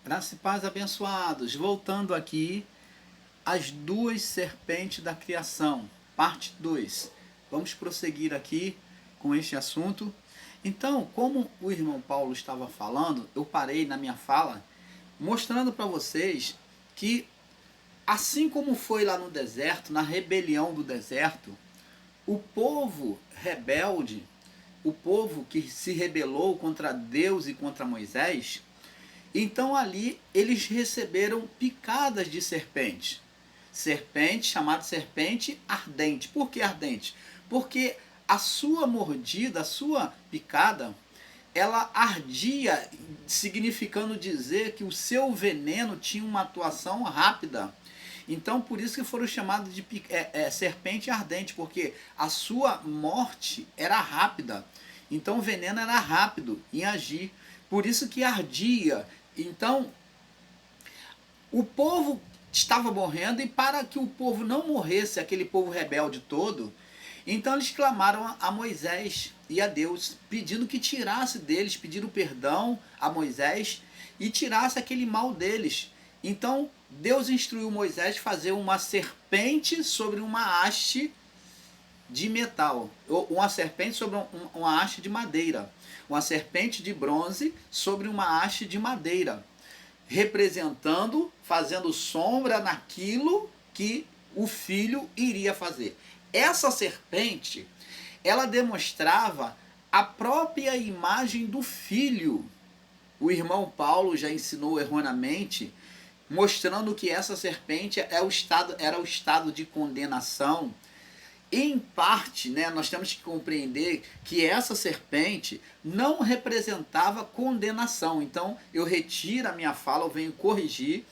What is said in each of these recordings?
Graça e paz, abençoados. Voltando aqui, as duas serpentes da criação, parte 2. Vamos prosseguir aqui com este assunto. Então, como o irmão Paulo estava falando, eu parei na minha fala, mostrando para vocês que, assim como foi lá no deserto, na rebelião do deserto, o povo rebelde, o povo que se rebelou contra Deus e contra Moisés, então ali eles receberam picadas de serpente. Serpente, chamada serpente ardente. Por que ardente? Porque a sua mordida, a sua picada, ela ardia, significando dizer que o seu veneno tinha uma atuação rápida. Então por isso que foram chamados de serpente ardente, porque a sua morte era rápida. Então o veneno era rápido em agir. Por isso que ardia. Então, o povo estava morrendo, e para que o povo não morresse, aquele povo rebelde todo, então eles clamaram a Moisés e a Deus, pedindo que tirasse deles, pediram perdão a Moisés e tirasse aquele mal deles. Então, Deus instruiu Moisés a fazer uma serpente sobre uma haste de metal, ou uma serpente sobre uma haste de madeira, uma serpente de bronze sobre uma haste de madeira, representando, fazendo sombra naquilo que o filho iria fazer. Essa serpente, ela demonstrava a própria imagem do filho. O irmão Paulo já ensinou erroneamente, mostrando que essa serpente era o estado de condenação. Em parte, nós temos que compreender que essa serpente não representava condenação. Então, eu retiro a minha fala, eu venho corrigir.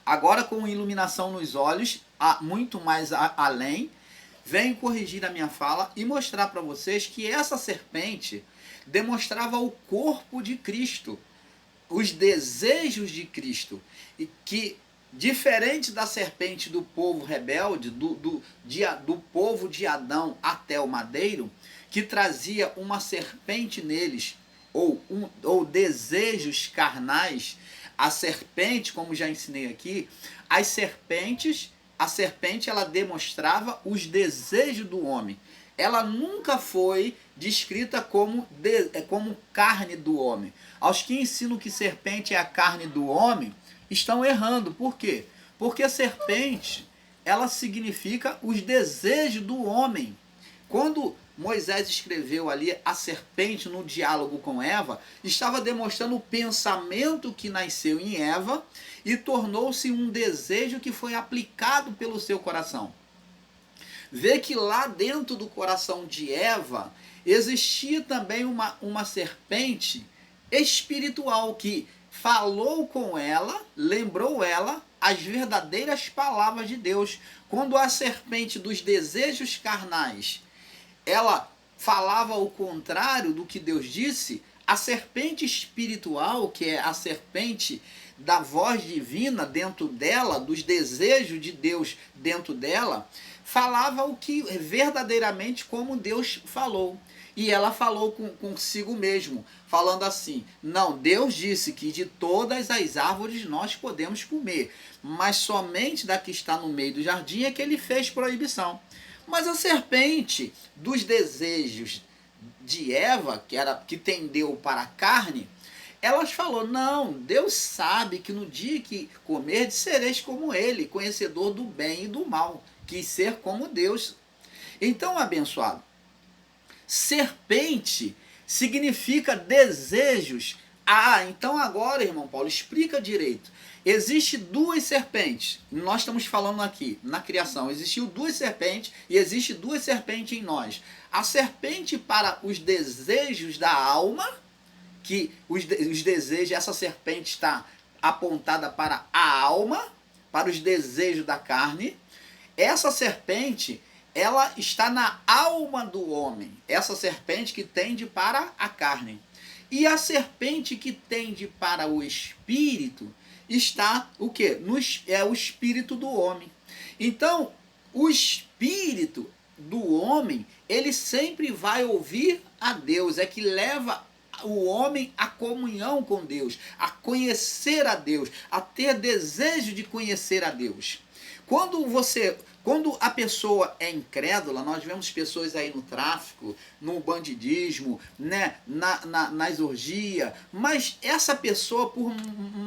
Agora, com iluminação nos olhos, muito mais além, venho corrigir a minha fala e mostrar para vocês que essa serpente demonstrava o corpo de Cristo, os desejos de Cristo, e que, diferente da serpente do povo rebelde, do povo de Adão até o madeiro, que trazia uma serpente neles, ou desejos carnais, a serpente, como já ensinei aqui, a serpente ela demonstrava os desejos do homem. Ela nunca foi descrita como carne do homem. Aos que ensinam que serpente é a carne do homem, estão errando. Por quê? Porque a serpente, ela significa os desejos do homem. Quando Moisés escreveu ali a serpente no diálogo com Eva, estava demonstrando o pensamento que nasceu em Eva e tornou-se um desejo que foi aplicado pelo seu coração. Vê que lá dentro do coração de Eva existia também uma serpente espiritual que falou com ela, lembrou ela as verdadeiras palavras de Deus. Quando a serpente dos desejos carnais, ela falava o contrário do que Deus disse, a serpente espiritual, que é a serpente da voz divina dentro dela, dos desejos de Deus dentro dela, falava o que verdadeiramente como Deus falou. E ela falou consigo mesmo, falando assim: não, Deus disse que de todas as árvores nós podemos comer, mas somente da que está no meio do jardim é que ele fez proibição. Mas a serpente dos desejos de Eva, que tendeu para a carne, elas falou: não, Deus sabe que no dia que comerdes sereis como ele, conhecedor do bem e do mal, quis ser como Deus. Então, abençoado, serpente significa desejos. Então agora, irmão Paulo, explica direito. Existe duas serpentes. Nós estamos falando aqui, na criação, existiu duas serpentes e existe duas serpentes em nós. A serpente para os desejos da alma, que os desejos, essa serpente está apontada para a alma, para os desejos da carne. Essa serpente, ela está na alma do homem. Essa serpente que tende para a carne. E a serpente que tende para o espírito está o quê? É o espírito do homem. Então, o espírito do homem, ele sempre vai ouvir a Deus, é que leva o homem à comunhão com Deus, a conhecer a Deus, a ter desejo de conhecer a Deus. Quando a pessoa é incrédula, nós vemos pessoas aí no tráfico, no bandidismo, né, nas orgias, mas essa pessoa, por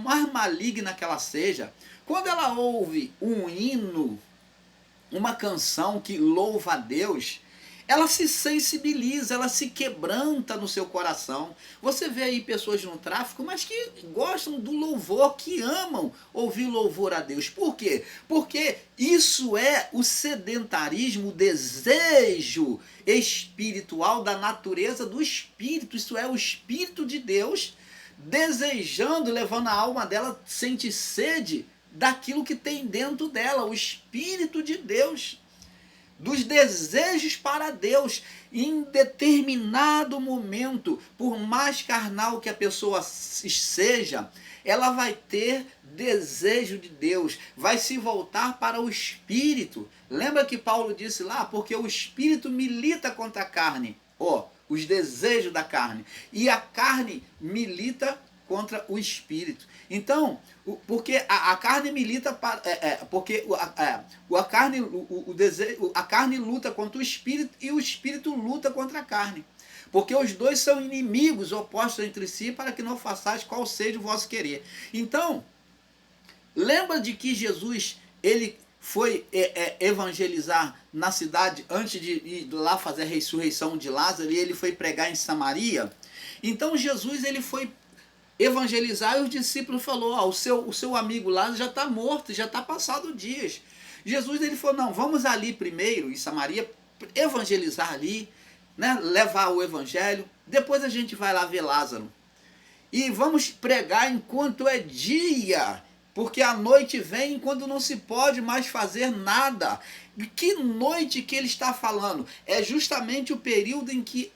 mais maligna que ela seja, quando ela ouve um hino, uma canção que louva a Deus, ela se sensibiliza, ela se quebranta no seu coração. Você vê aí pessoas no tráfico, mas que gostam do louvor, que amam ouvir louvor a Deus. Por quê? Porque isso é o sedentarismo, o desejo espiritual da natureza do Espírito. Isso é o Espírito de Deus desejando, levando a alma dela, sente sede daquilo que tem dentro dela, o Espírito de Deus, dos desejos para Deus. Em determinado momento, por mais carnal que a pessoa seja, ela vai ter desejo de Deus, vai se voltar para o Espírito. Lembra que Paulo disse lá, porque o Espírito milita contra a carne, os desejos da carne, e a carne milita contra o Espírito. Então, porque a carne milita para, porque a carne luta contra o Espírito e o Espírito luta contra a carne. Porque os dois são inimigos opostos entre si, para que não façais qual seja o vosso querer. Então, lembra de que Jesus, ele foi evangelizar na cidade antes de ir lá fazer a ressurreição de Lázaro, e ele foi pregar em Samaria. Então Jesus, ele foi evangelizar, e os discípulos falaram, o seu amigo Lázaro já está morto, já está passado dias. Jesus, ele falou, não, vamos ali primeiro em Samaria, evangelizar ali, né, levar o evangelho, depois a gente vai lá ver Lázaro. E vamos pregar enquanto é dia, porque a noite vem quando não se pode mais fazer nada. E que noite que ele está falando? É justamente o período em que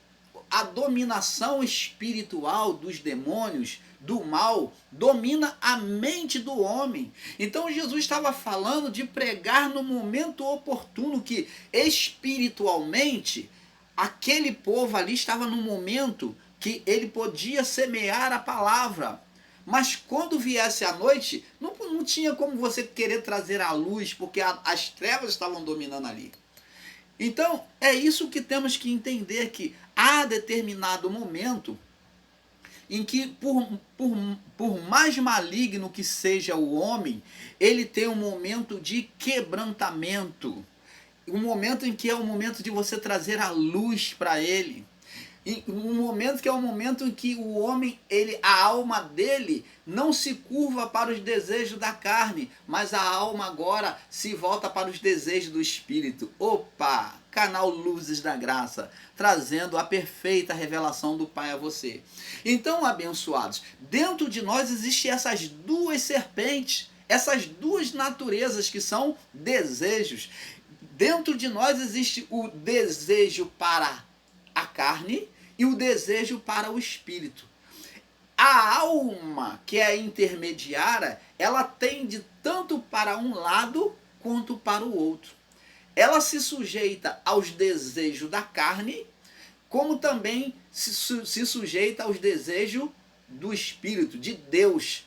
a dominação espiritual dos demônios, do mal, domina a mente do homem. Então Jesus estava falando de pregar no momento oportuno, que espiritualmente aquele povo ali estava no momento que ele podia semear a palavra. Mas quando viesse a noite, não tinha como você querer trazer a luz, porque as trevas estavam dominando ali. Então, é isso que temos que entender, que há determinado momento em que, por mais maligno que seja o homem, ele tem um momento de quebrantamento. Um momento em que é o momento de você trazer a luz para ele. Um momento que é o momento em que o homem, a alma dele não se curva para os desejos da carne, mas a alma agora se volta para os desejos do Espírito. Opa! Canal Luzes da Graça, trazendo a perfeita revelação do Pai a você. Então, abençoados, dentro de nós existem essas duas serpentes, essas duas naturezas que são desejos. Dentro de nós existe o desejo para a carne e o desejo para o espírito. A alma, que é intermediária, ela tende tanto para um lado quanto para o outro. Ela se sujeita aos desejos da carne, como também se sujeita aos desejos do espírito, de Deus.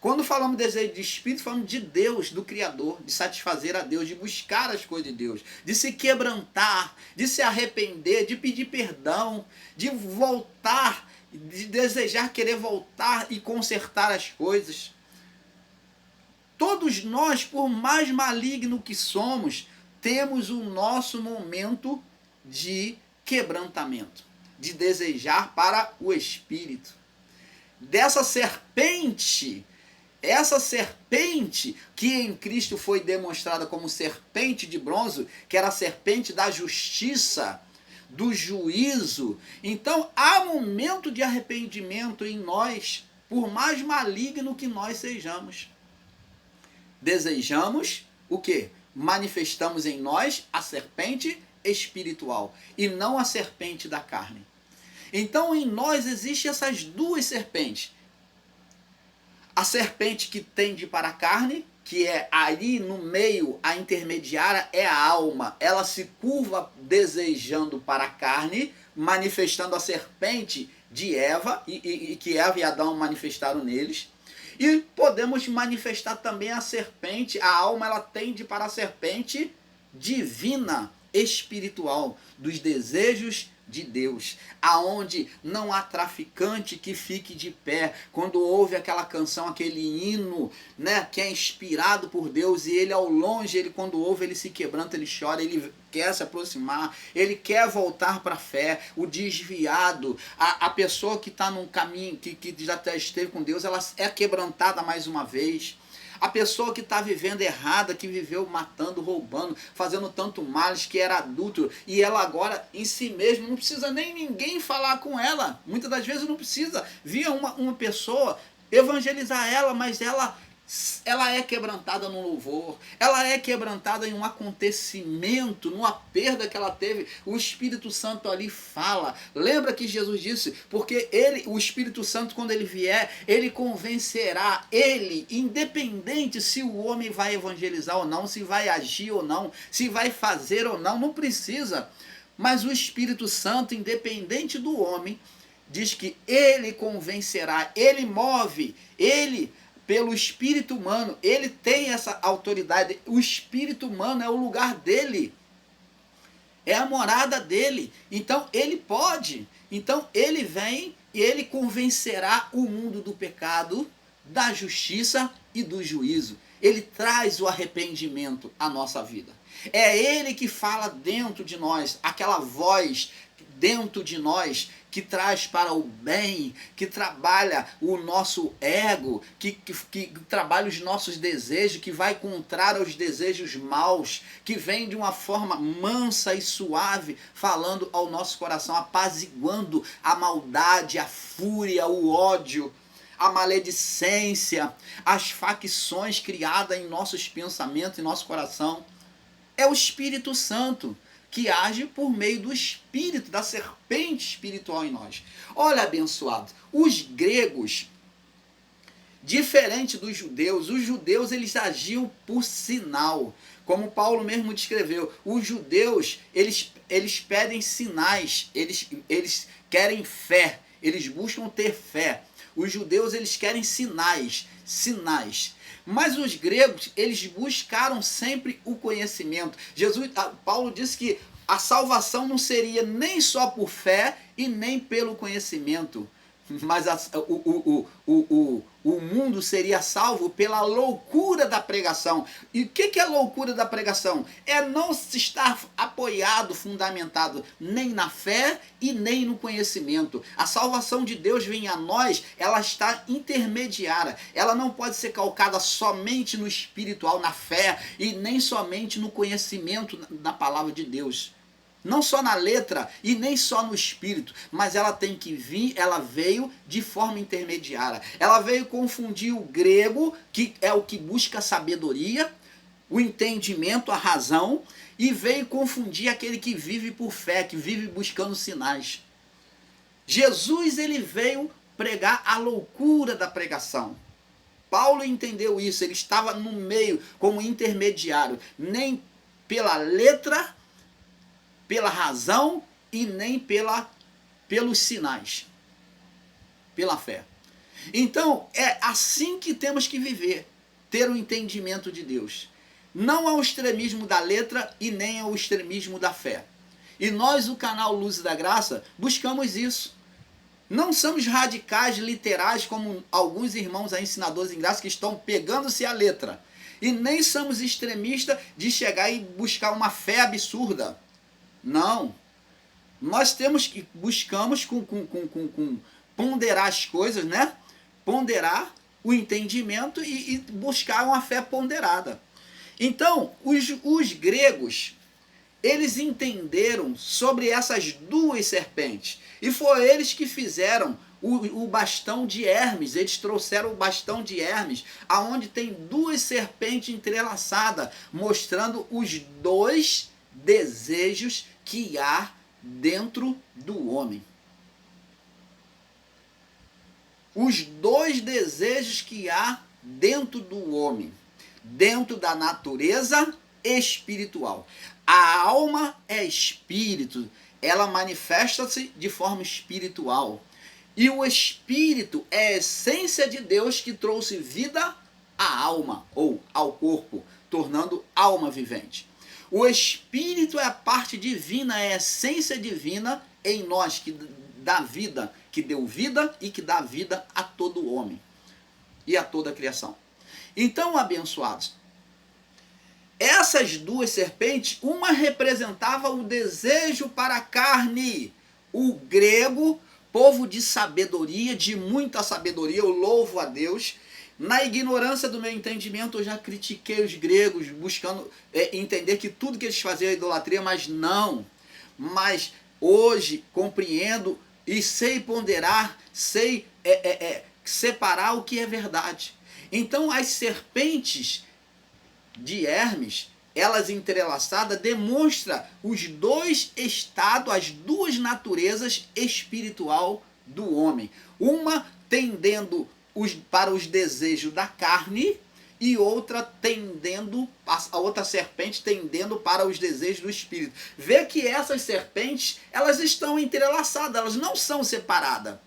Quando falamos de desejo de espírito, falamos de Deus, do Criador, de satisfazer a Deus, de buscar as coisas de Deus, de se quebrantar, de se arrepender, de pedir perdão, de voltar, de desejar querer voltar e consertar as coisas. Todos nós, por mais maligno que somos, temos o nosso momento de quebrantamento, de desejar para o espírito. Dessa serpente, essa serpente que em Cristo foi demonstrada como serpente de bronze, que era a serpente da justiça, do juízo. Então há momento de arrependimento em nós, por mais maligno que nós sejamos. Desejamos o quê? Manifestamos em nós a serpente espiritual e não a serpente da carne. Então em nós existem essas duas serpentes. A serpente que tende para a carne, que é ali no meio, a intermediária é a alma. Ela se curva desejando para a carne, manifestando a serpente de Eva e que Eva e Adão manifestaram neles. E podemos manifestar também a serpente, a alma ela tende para a serpente divina, espiritual, dos desejos de Deus, aonde não há traficante que fique de pé. Quando ouve aquela canção, aquele hino, né, que é inspirado por Deus, e ele ao longe, ele quando ouve, ele se quebranta, ele chora, ele quer se aproximar, ele quer voltar para a fé. O desviado, a pessoa que está num caminho, que já esteve com Deus, ela é quebrantada mais uma vez. A pessoa que está vivendo errada, que viveu matando, roubando, fazendo tanto males, que era adúltero, e ela agora em si mesma, não precisa nem ninguém falar com ela. Muitas das vezes não precisa vir uma pessoa evangelizar ela, mas ela é quebrantada no louvor, ela é quebrantada em um acontecimento, numa perda que ela teve. O Espírito Santo ali fala. Lembra que Jesus disse, porque o Espírito Santo, quando ele vier, ele convencerá, ele, independente se o homem vai evangelizar ou não, se vai agir ou não, se vai fazer ou não, não precisa. Mas o Espírito Santo, independente do homem, diz que ele convencerá, ele move, ele... pelo espírito humano, ele tem essa autoridade. O espírito humano é o lugar dele, é a morada dele. Então ele pode, então ele vem e ele convencerá o mundo do pecado, da justiça e do juízo. Ele traz o arrependimento à nossa vida. É ele que fala dentro de nós, aquela voz dentro de nós, que traz para o bem, que trabalha o nosso ego, que trabalha os nossos desejos, que vai contrário aos desejos maus, que vem de uma forma mansa e suave, falando ao nosso coração, apaziguando a maldade, a fúria, o ódio, a maledicência, as facções criadas em nossos pensamentos, em nosso coração. É o Espírito Santo que age por meio do espírito, da serpente espiritual em nós. Olha, abençoado, os gregos, diferente dos judeus, os judeus eles agiam por sinal, como Paulo mesmo descreveu. Os judeus, eles pedem sinais, eles querem fé, eles buscam ter fé. Os judeus, eles querem sinais. Mas os gregos, eles buscaram sempre o conhecimento. Paulo disse que a salvação não seria nem só por fé e nem pelo conhecimento, mas o mundo seria salvo pela loucura da pregação. E o que é loucura da pregação? É não estar apoiado, fundamentado nem na fé e nem no conhecimento. A salvação de Deus vem a nós, ela está intermediária. Ela não pode ser calcada somente no espiritual, na fé, e nem somente no conhecimento da palavra de Deus. Não só na letra e nem só no espírito, mas ela tem que vir, ela veio de forma intermediária. Ela veio confundir o grego, que é o que busca a sabedoria, o entendimento, a razão, e veio confundir aquele que vive por fé, que vive buscando sinais. Jesus, ele veio pregar a loucura da pregação. Paulo entendeu isso, ele estava no meio como intermediário, nem pela letra, pela razão e nem pelos sinais, pela fé. Então, é assim que temos que viver, ter o entendimento de Deus. Não ao extremismo da letra e nem ao extremismo da fé. E nós, o canal Luz da Graça, buscamos isso. Não somos radicais, literais, como alguns irmãos aí, ensinadores em graça, que estão pegando-se a letra. E nem somos extremistas de chegar e buscar uma fé absurda. Não, nós buscamos ponderar as coisas, né? Ponderar o entendimento e buscar uma fé ponderada. Então, os gregos, eles entenderam sobre essas duas serpentes, e foi eles que fizeram o bastão de Hermes. Eles trouxeram o bastão de Hermes, aonde tem duas serpentes entrelaçadas, mostrando os dois desejos que há dentro do homem. Os dois desejos que há dentro do homem, dentro da natureza espiritual. A alma é espírito, ela manifesta-se de forma espiritual. E o Espírito é a essência de Deus que trouxe vida à alma, ou ao corpo, tornando alma vivente. O Espírito é a parte divina, é a essência divina em nós, que dá vida, que deu vida e que dá vida a todo homem e a toda a criação. Então, abençoados, essas duas serpentes, uma representava o desejo para a carne. O grego, povo de sabedoria, de muita sabedoria, eu louvo a Deus. Na ignorância do meu entendimento, eu já critiquei os gregos, buscando entender que tudo que eles faziam é idolatria, mas não. Mas hoje compreendo e sei ponderar, sei separar o que é verdade. Então as serpentes de Hermes, elas entrelaçadas, demonstra os dois estados, as duas naturezas espiritual do homem. Uma tendendo para os desejos da carne e outra tendendo, a outra serpente tendendo para os desejos do espírito. Vê que essas serpentes, elas estão entrelaçadas, elas não são separadas.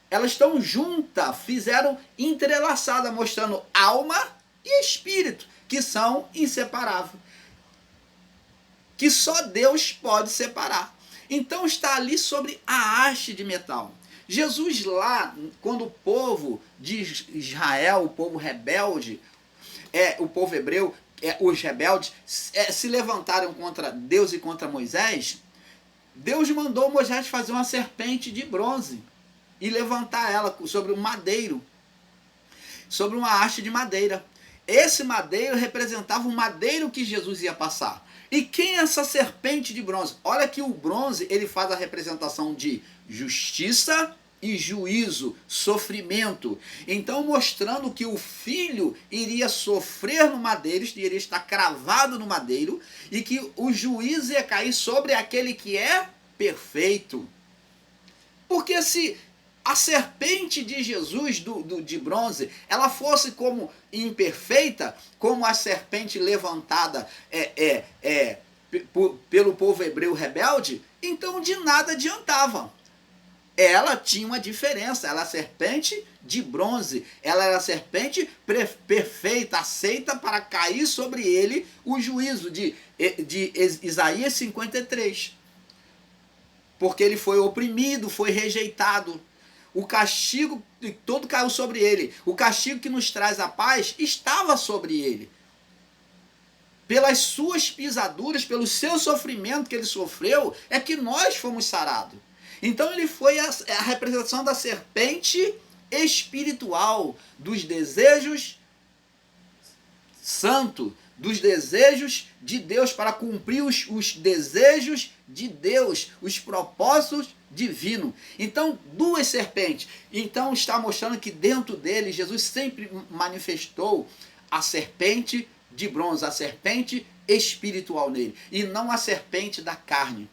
Elas estão juntas, fizeram entrelaçada, mostrando alma e espírito, que são inseparáveis. Que só Deus pode separar. Então está ali sobre a haste de metal. Jesus lá, quando o povo de Israel, o povo rebelde, o povo hebreu, os rebeldes, se levantaram contra Deus e contra Moisés, Deus mandou Moisés fazer uma serpente de bronze e levantar ela sobre um madeiro, sobre uma haste de madeira. Esse madeiro representava o madeiro que Jesus ia passar. E quem é essa serpente de bronze? Olha que o bronze, ele faz a representação de justiça e juízo, sofrimento. Então mostrando que o filho iria sofrer no madeiro, iria estar cravado no madeiro, e que o juízo ia cair sobre aquele que é perfeito. Porque se a serpente de Jesus, de bronze, ela fosse como imperfeita, como a serpente levantada pelo povo hebreu rebelde, então de nada adiantava. Ela tinha uma diferença, ela era serpente de bronze, ela era serpente perfeita, aceita para cair sobre ele o juízo de Isaías 53. Porque ele foi oprimido, foi rejeitado. O castigo todo caiu sobre ele. O castigo que nos traz a paz estava sobre ele. Pelas suas pisaduras, pelo seu sofrimento que ele sofreu, é que nós fomos sarados. Então ele foi a representação da serpente espiritual, dos desejos santos, dos desejos de Deus, para cumprir os desejos de Deus, os propósitos divinos. Então, duas serpentes. Então está mostrando que dentro dele, Jesus sempre manifestou a serpente de bronze, a serpente espiritual nele, e não a serpente da carne.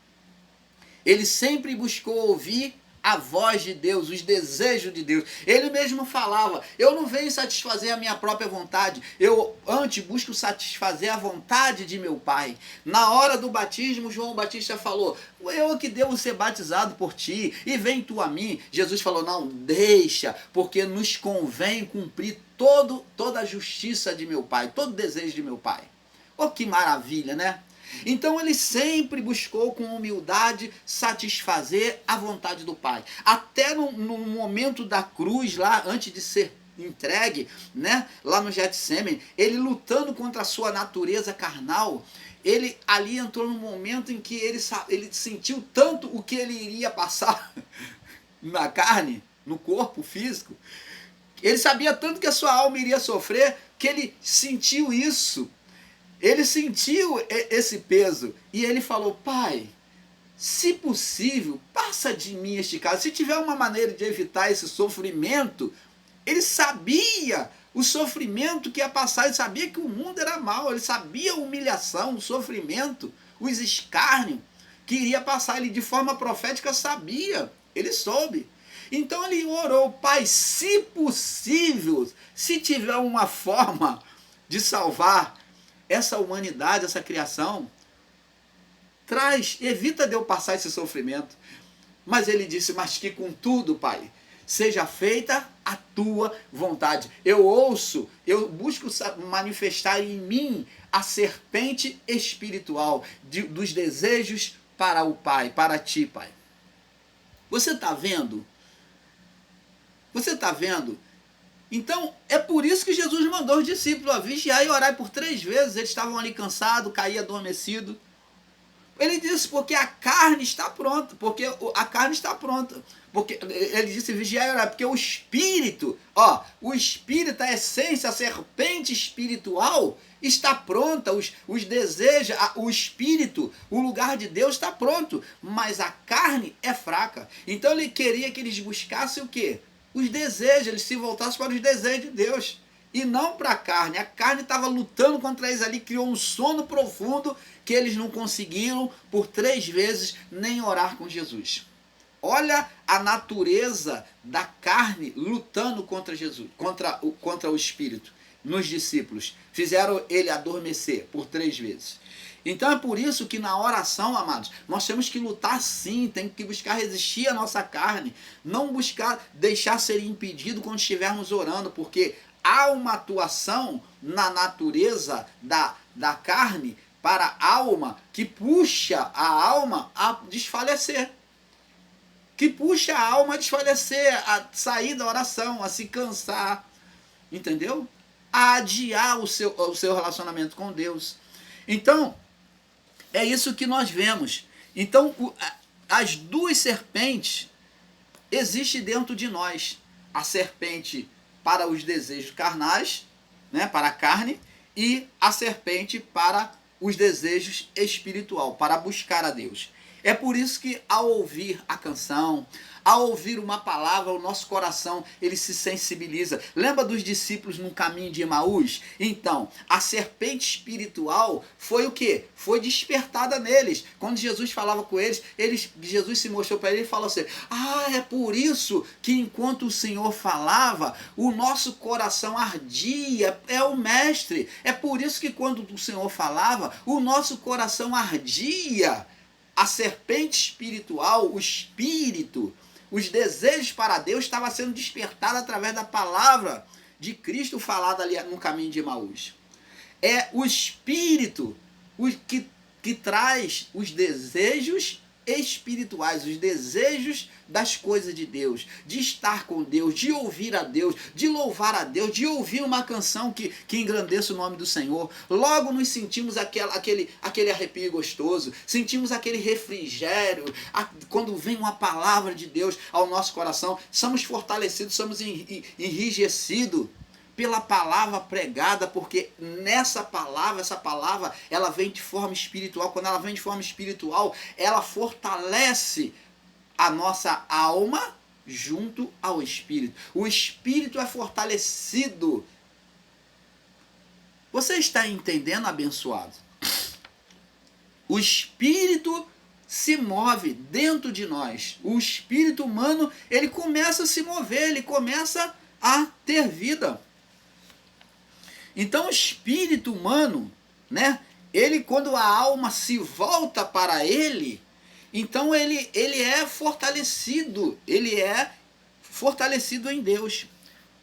Ele sempre buscou ouvir a voz de Deus, os desejos de Deus. Ele mesmo falava, eu não venho satisfazer a minha própria vontade, eu antes busco satisfazer a vontade de meu Pai. Na hora do batismo, João Batista falou, eu que devo ser batizado por ti, e vem tu a mim. Jesus falou, não, deixa, porque nos convém cumprir toda a justiça de meu Pai, todo o desejo de meu Pai. Oh, que maravilha, né? Então ele sempre buscou com humildade satisfazer a vontade do Pai. Até no momento da cruz, lá antes de ser entregue, né, lá no Getsemane, ele lutando contra a sua natureza carnal, ele ali entrou num momento em que ele sentiu tanto o que ele iria passar na carne, no corpo físico. Ele sabia tanto que a sua alma iria sofrer, que ele sentiu isso. Ele sentiu esse peso e ele falou, Pai, se possível, passa de mim este caso. Se tiver uma maneira de evitar esse sofrimento, ele sabia o sofrimento que ia passar, ele sabia que o mundo era mau, ele sabia a humilhação, o sofrimento, os escárnios que iria passar. Ele de forma profética sabia, ele soube. Então ele orou, Pai, se possível, se tiver uma forma de salvar essa humanidade, essa criação, evita de eu passar esse sofrimento. Mas ele disse, mas que contudo, Pai, seja feita a tua vontade. Eu busco manifestar em mim a serpente espiritual dos desejos para o Pai, para ti, Pai. Você está vendo? Você está vendo? Então, é por isso que Jesus mandou os discípulos vigiar e orar por 3 vezes. Eles estavam ali cansados, caíam adormecidos. Ele disse, porque a carne está pronta. Porque a carne está pronta. Porque ele disse vigiar e orar, porque o espírito, o espírito, a essência, a serpente espiritual está pronta, os desejos, o espírito, o lugar de Deus está pronto, mas a carne é fraca. Então ele queria que eles buscassem o quê? Os desejos, eles se voltassem para os desejos de Deus e não para a carne. A carne estava lutando contra eles ali, criou um sono profundo que eles não conseguiram por 3 vezes nem orar com Jesus. Olha a natureza da carne lutando contra Jesus, contra o Espírito, nos discípulos. Fizeram ele adormecer por 3 vezes. Então é por isso que na oração, amados, nós temos que lutar sim, temos que buscar resistir à nossa carne, não buscar deixar ser impedido quando estivermos orando, porque há uma atuação na natureza da carne para a alma que puxa a alma a desfalecer. Que puxa a alma a desfalecer, a sair da oração, a se cansar, entendeu? A adiar o seu relacionamento com Deus. Então, é isso que nós vemos. Então, as 2 serpentes existem dentro de nós. A serpente para os desejos carnais, né, para a carne, e a serpente para os desejos espiritual, para buscar a Deus. É por isso que ao ouvir a canção, ao ouvir uma palavra, o nosso coração ele se sensibiliza. Lembra dos discípulos no caminho de Emaús? Então, a serpente espiritual foi o quê? Foi despertada neles. Quando Jesus falava com eles, Jesus se mostrou para eles e falou assim, é por isso que enquanto o Senhor falava, o nosso coração ardia. É o mestre. É por isso que quando o Senhor falava, o nosso coração ardia. A serpente espiritual, o espírito, os desejos para Deus estava sendo despertado através da palavra de Cristo falada ali no caminho de Emaús. É o espírito que traz os desejos espirituais, os desejos das coisas de Deus, de estar com Deus, de ouvir a Deus, de louvar a Deus, de ouvir uma canção que engrandeça o nome do Senhor. Logo nos sentimos aquele arrepio gostoso, sentimos aquele refrigério, quando vem uma palavra de Deus ao nosso coração, somos fortalecidos, somos enrijecidos pela palavra pregada, porque essa palavra, ela vem de forma espiritual. Quando ela vem de forma espiritual, ela fortalece a nossa alma junto ao espírito. O espírito é fortalecido. Você está entendendo, abençoado? O espírito se move dentro de nós. O espírito humano, ele começa a se mover, ele começa a ter vida. Então o espírito humano, né, ele, quando a alma se volta para ele, então ele é fortalecido em Deus,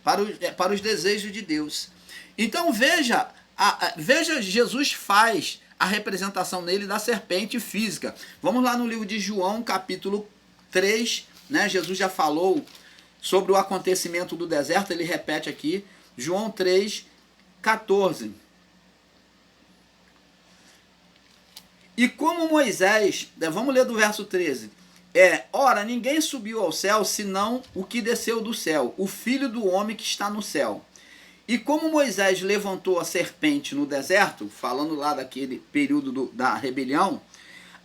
para os desejos de Deus. Então veja Jesus faz a representação nele da serpente física. Vamos lá no livro de João, capítulo 3, né? Jesus já falou sobre o acontecimento do deserto, ele repete aqui, João 3, 14. E como Moisés, vamos ler do verso 13. Ora, ninguém subiu ao céu, senão o que desceu do céu, o Filho do homem que está no céu. E como Moisés levantou a serpente no deserto, falando lá daquele período da rebelião,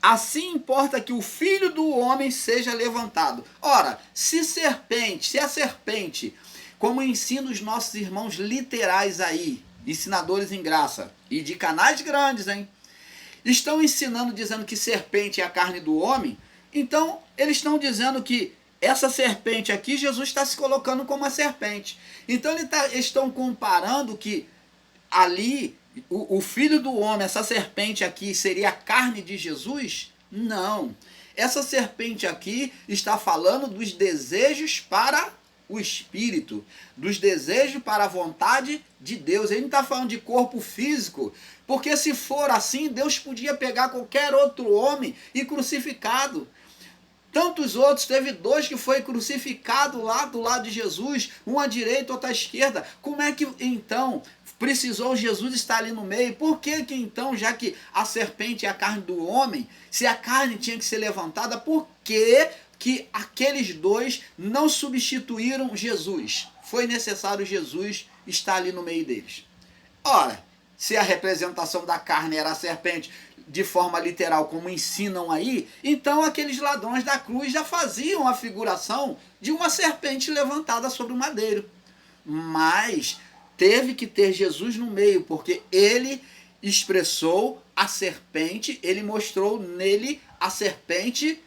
assim importa que o Filho do homem seja levantado. Ora, se a serpente, como ensina os nossos irmãos literais aí, ensinadores em graça, e de canais grandes, hein? Estão ensinando, dizendo que serpente é a carne do homem, então eles estão dizendo que essa serpente aqui, Jesus está se colocando como uma serpente. Então eles estão comparando que ali, o Filho do homem, essa serpente aqui, seria a carne de Jesus? Não. Essa serpente aqui está falando dos desejos para o espírito, dos desejos para a vontade de Deus. Ele não está falando de corpo físico, porque se for assim, Deus podia pegar qualquer outro homem e crucificado. Tantos outros, teve 2 que foi crucificado lá do lado de Jesus, um à direita, outro à esquerda. Como é que então precisou Jesus estar ali no meio? Por que então, já que a serpente é a carne do homem, se a carne tinha que ser levantada, por que aqueles 2 não substituíram Jesus? Foi necessário Jesus estar ali no meio deles. Ora, se a representação da carne era a serpente de forma literal, como ensinam aí, então aqueles ladrões da cruz já faziam a figuração de uma serpente levantada sobre o madeiro. Mas teve que ter Jesus no meio, porque ele expressou a serpente, ele mostrou nele a serpente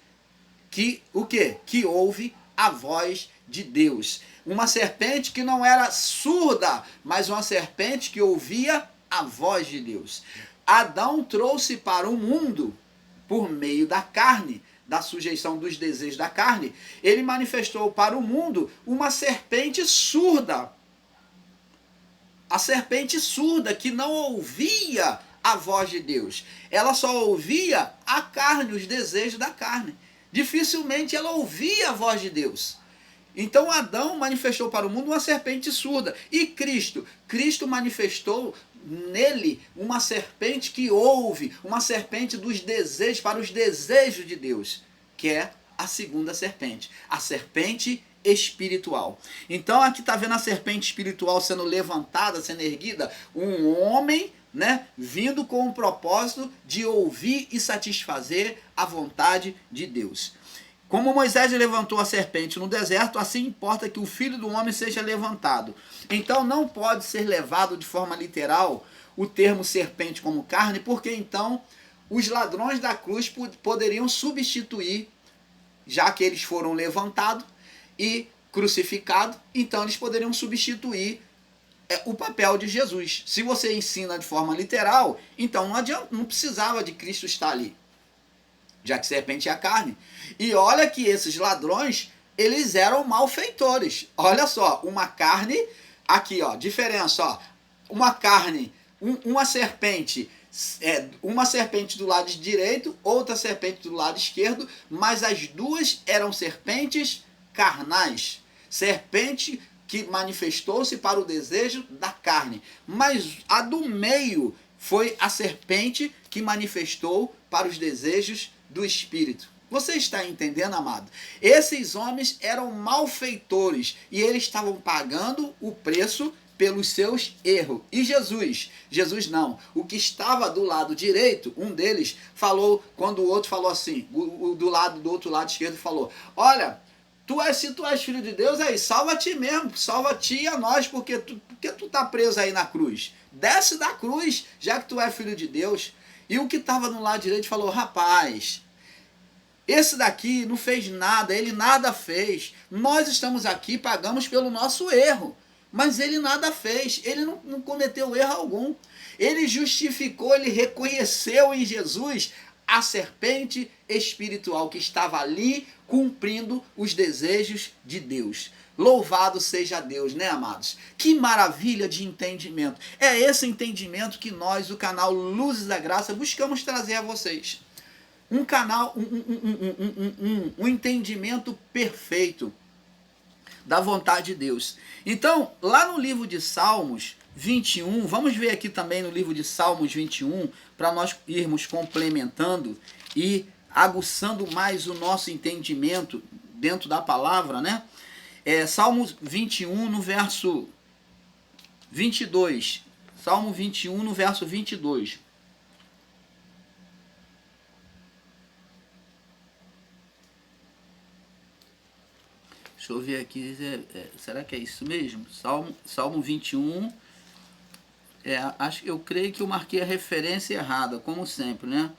que o quê? Que ouve a voz de Deus. Uma serpente que não era surda, mas uma serpente que ouvia a voz de Deus. Adão trouxe para o mundo, por meio da carne, da sujeição dos desejos da carne, ele manifestou para o mundo uma serpente surda. A serpente surda que não ouvia a voz de Deus. Ela só ouvia a carne, os desejos da carne. Dificilmente ela ouvia a voz de Deus. Então Adão manifestou para o mundo uma serpente surda. E Cristo? Cristo manifestou nele uma serpente que ouve, uma serpente dos desejos, para os desejos de Deus, que é a segunda serpente, a serpente espiritual. Então aqui está vendo a serpente espiritual sendo levantada, sendo erguida, um homem, né, vindo com o propósito de ouvir e satisfazer a vontade de Deus. Como Moisés levantou a serpente no deserto, assim importa que o Filho do Homem seja levantado. Então não pode ser levado de forma literal o termo serpente como carne, porque então os ladrões da cruz poderiam substituir, já que eles foram levantados e crucificados, então eles poderiam substituir o papel de Jesus. Se você ensina de forma literal, então não precisava de Cristo estar ali, já que serpente é a carne. E olha que esses ladrões, eles eram malfeitores. Olha só, uma carne, aqui ó, diferença, ó, uma carne, uma serpente do lado direito, outra serpente do lado esquerdo, mas as duas eram serpentes carnais. Serpente que manifestou-se para o desejo da carne. Mas a do meio foi a serpente que manifestou para os desejos do espírito. Você está entendendo, amado? Esses homens eram malfeitores e eles estavam pagando o preço pelos seus erros. E Jesus não. O que estava do lado direito, um deles falou, quando o outro falou assim, do outro lado esquerdo falou, olha, se tu és filho de Deus, aí salva a ti mesmo, salva a ti e a nós, porque tu tá preso aí na cruz. Desce da cruz, já que tu é filho de Deus. E o que estava no lado direito falou, rapaz, esse daqui não fez nada, ele nada fez. Nós estamos aqui, pagamos pelo nosso erro. Mas ele nada fez, ele não cometeu erro algum. Ele justificou, ele reconheceu em Jesus a serpente espiritual que estava ali cumprindo os desejos de Deus. Louvado seja Deus, né, amados? Que maravilha de entendimento. É esse entendimento que nós, o canal Luzes da Graça, buscamos trazer a vocês. Um canal, um entendimento perfeito da vontade de Deus. Então, lá no livro de Salmos 21, vamos ver aqui também no livro de Salmos 21, para nós irmos complementando e aguçando mais o nosso entendimento dentro da palavra, né? Salmos 21 no verso 22. Salmo 21 no verso 22. Deixa eu ver aqui, será que é isso mesmo? Salmo 21, eu creio que eu marquei a referência errada, como sempre, né?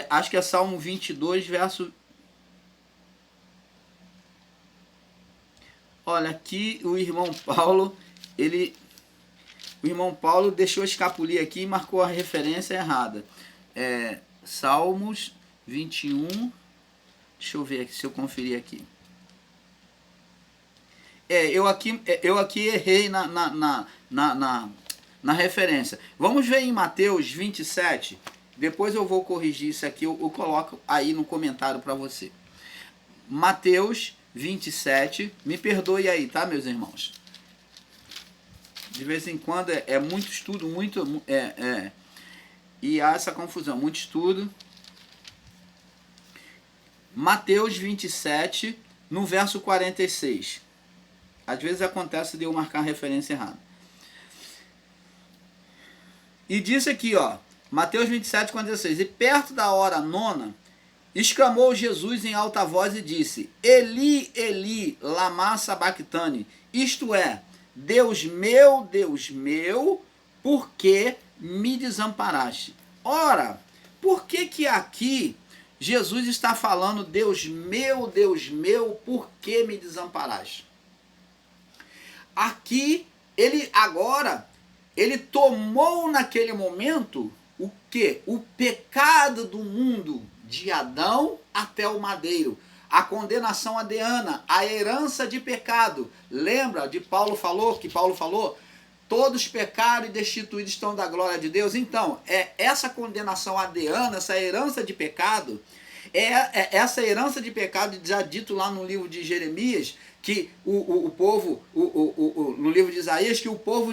Acho que é Salmo 22, verso... Olha, aqui o irmão Paulo, o irmão Paulo deixou escapulir aqui e marcou a referência errada. Salmos 21, deixa eu ver aqui, se eu conferir aqui. eu aqui errei na referência. Vamos ver em Mateus 27. Depois eu vou corrigir isso aqui, eu coloco aí no comentário para você. Mateus 27, me perdoe aí, tá, meus irmãos? De vez em quando é muito estudo, e há essa confusão, muito estudo. Mateus 27, no verso 46. Às vezes acontece de eu marcar a referência errada. E diz aqui, ó, Mateus 27, 46. E perto da hora nona, exclamou Jesus em alta voz e disse: Eli, Eli, lama sabachthani. Isto é, Deus meu, por que me desamparaste? Ora, por que aqui Jesus está falando, Deus meu, por que me desamparaste? Aqui, ele tomou naquele momento o quê? O pecado do mundo, de Adão até o madeiro. A condenação adeana, a herança de pecado. Lembra de Paulo falou? Todos pecaram e destituídos estão da glória de Deus. Então, essa condenação adeana, essa herança de pecado, essa herança de pecado, já dito lá no livro de Jeremias, que o povo, no livro de Isaías, que o povo